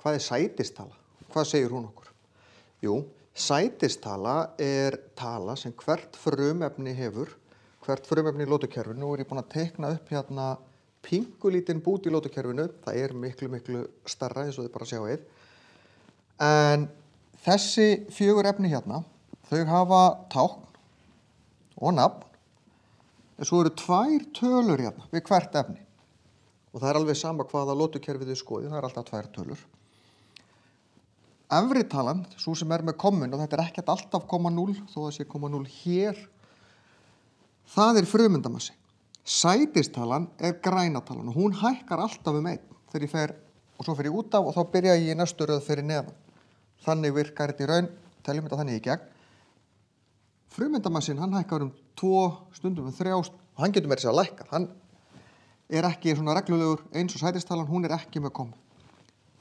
Hvað sætistala? Hvað segir hún okkur? Jú, sætistala tala sem hvert frumefni hefur, hvert frumefni í lótukerfinu. Nú ég búin að teikna upp hérna pingulítinn bút í lótukerfinu. Það miklu, miklu stærra eins og þið bara sjáið. En þessi 4 efni hérna, þau hafa tákn og nafn. En svo eru 2 tölur hérna við hvert efni. Og það alveg sama hvaða lótukerfið þið skoðið, það alltaf 2 tölur. Efri talan, svo sem með kommun, og þetta ekkert alltaf 0,0, þó það sé 0,0 hér, það frumeindamassi. Sætistalan græna talan og hún hækkar alltaf 1 þegar ég fer, og svo fer ég út af og þá byrja ég í næstu röð fyrir neðan. Þannig virkar þetta í raun, teljum þetta þannig í gegn. Frumeindamassin, hann hækkar 2, stundum 3, og hann getur meira að lækka. Hann ekki svona reglulegur eins og sætistalan, hún ekki með kommu.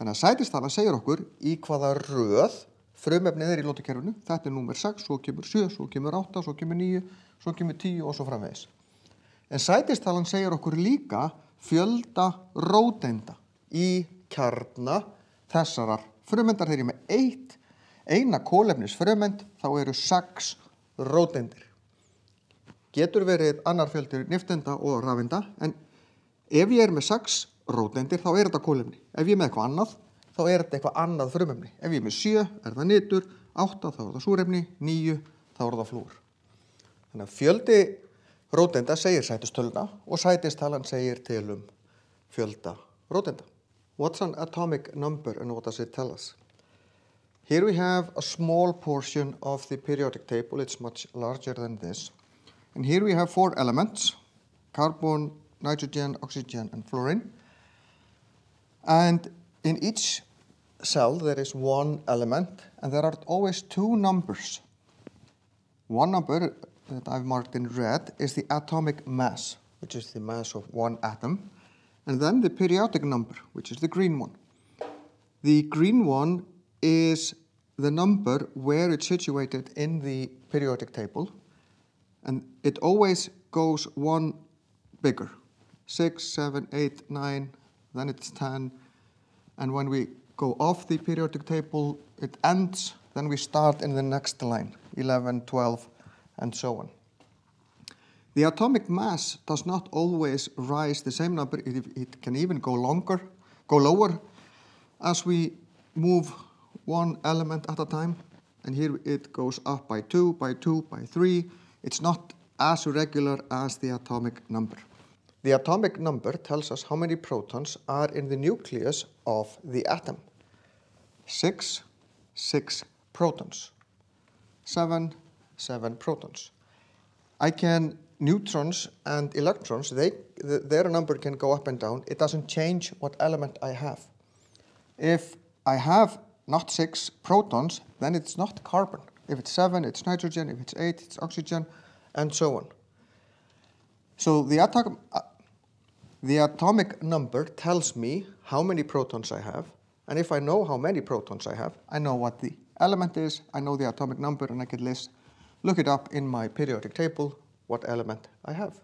Þannig að sætistalan segir okkur í hvaða röð frumefnið í lótukerfinu. Þetta númer 6, svo kemur 7, svo kemur 8, svo kemur 9, svo kemur 10 og svo framvegis. En sætistalan segir okkur líka fjölda róteinda í kjarna þessarar frumeindar. Þegar ég með eina kolefnisfrumeind, þá eru 6 róteindir. Getur verið annar fjöldi nifteinda og rafeinda, en ef ég með 6 róteindir, þá þetta kolefni. Ef ég með eitthvað annað, þá þetta eitthvað annað frumefni. Ef ég með 7, það nitur, 8, þá það súrefni, 9, þá það flúr. Þannig að fjöldi róteinda segir sætistöluna og sætistalan segir til fjölda róteinda. What's an atomic number and what does it tell us? Here we have a small portion of the periodic table. It's much larger than this. And here we have 4 elements, carbon, nitrogen, oxygen, and fluorine. And in each cell there is 1 element, and there are always 2 numbers. One number that I've marked in red is the atomic mass, which is the mass of 1 atom, and then the periodic number, which is the green one. The green one is the number where it's situated in the periodic table, and it always goes 1 bigger. 6, 7, 8, 9, then it's 10, and when we go off the periodic table, it ends, then we start in the next line, 11, 12, and so on. The atomic mass does not always rise the same number. It can even go lower as we move 1 element at a time, and here it goes up by 2, by 2, by 3. It's not as regular as the atomic number. The atomic number tells us how many protons are in the nucleus of the atom. 6 protons. 7 protons. Neutrons and electrons, their number can go up and down. It doesn't change what element I have. If I have not 6 protons, then it's not carbon. If it's 7, it's nitrogen. If it's 8, it's oxygen, and so on. So the atomic number tells me how many protons I have, and if I know how many protons I have, I know what the element is, I know the atomic number, and I can look it up in my periodic table what element I have.